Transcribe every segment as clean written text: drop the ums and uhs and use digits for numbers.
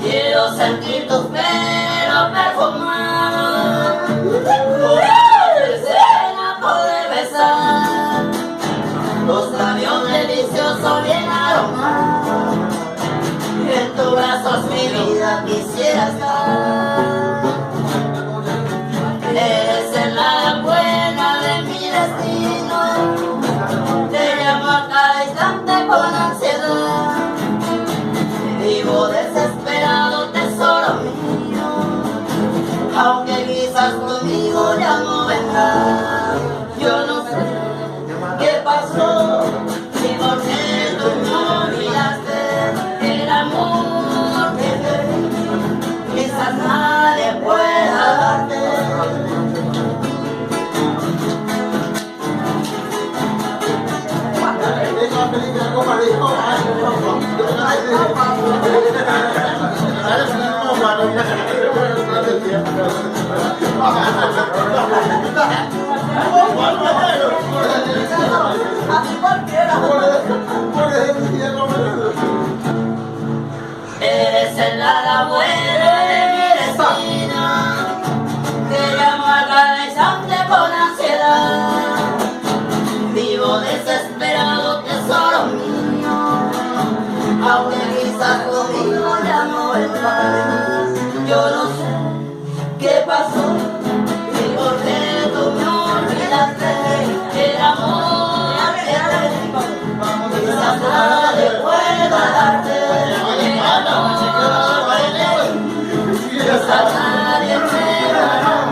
Quiero sentir tus pelos perfumados, desea poder besar tus labios deliciosos bien aromados. En tus brazos mi vida quisiera estar. Eres el ala buena de mi destino. Te llamo a cada instante con ansiedad. Vivo desesperado, tesoro mío, aunque quizás conmigo ya no vendrás. Yo no sé qué pasó, ni por qué tú no olvidaste el amor que te di, quizás nadie pueda darte. Eres el ala buena de mi destino. Te llamo a cada instante con ansiedad. Vivo desesperado, tesoro mío, aunque quizás conmigo ya no vendrás. Yo no sé qué pasó, ni por qué tú me olvidaste el amor que te di, quizás nadie pueda darte el amor que te di, quizás nadie pueda darte.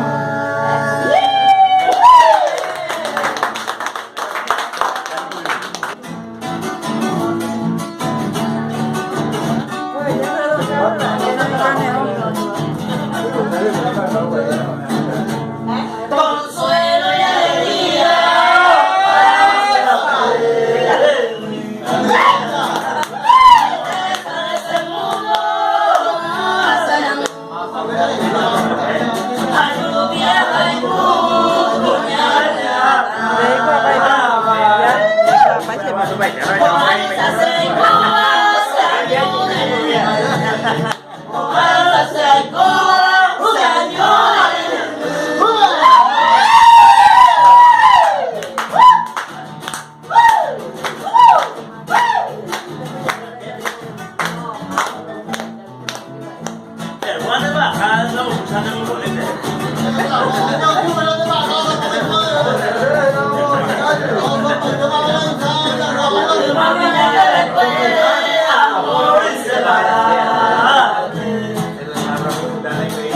Consuelo y alegría para este mundo. Hay lluvia, hay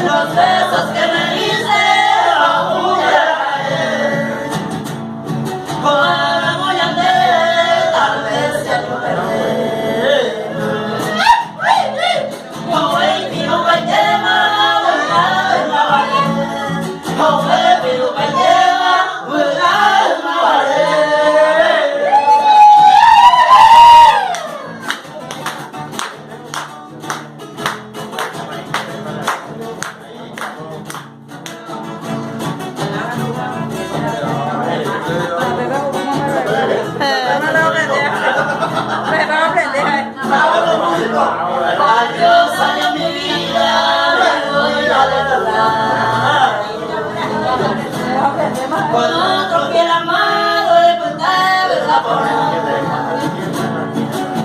los besos que me hice aún caer. Ahora voy a andar, tal vez ya no veré. Oh baby, no hay tema, no vale. Oh baby, no hay tema, no vale. Adiós, adiós mi vida, luego irá de verdad. Con otro fiel amado de contar verdad por nada.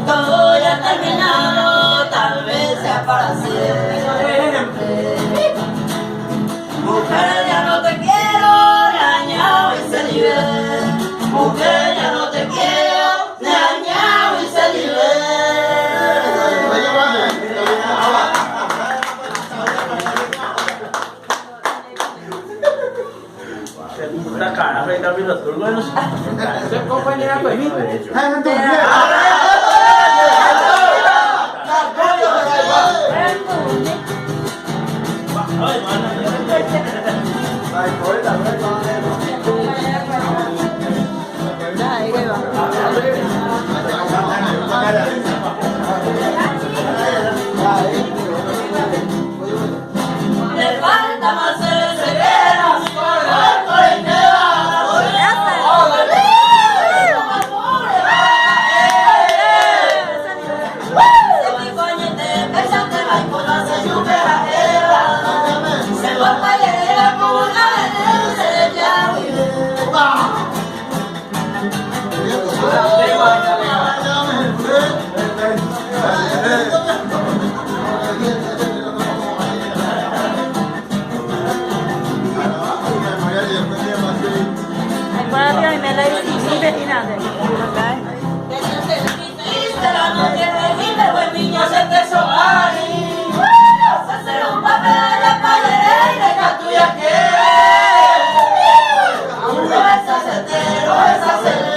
Todo ya ha terminado, tal vez sea para siempre. Mujer, ya no te quiero, dañado y se libre. Mujer, ya no te quiero, dañado y se libre. La cara frente a los turnos. Compañera, permite. Ay, quiero es hacerle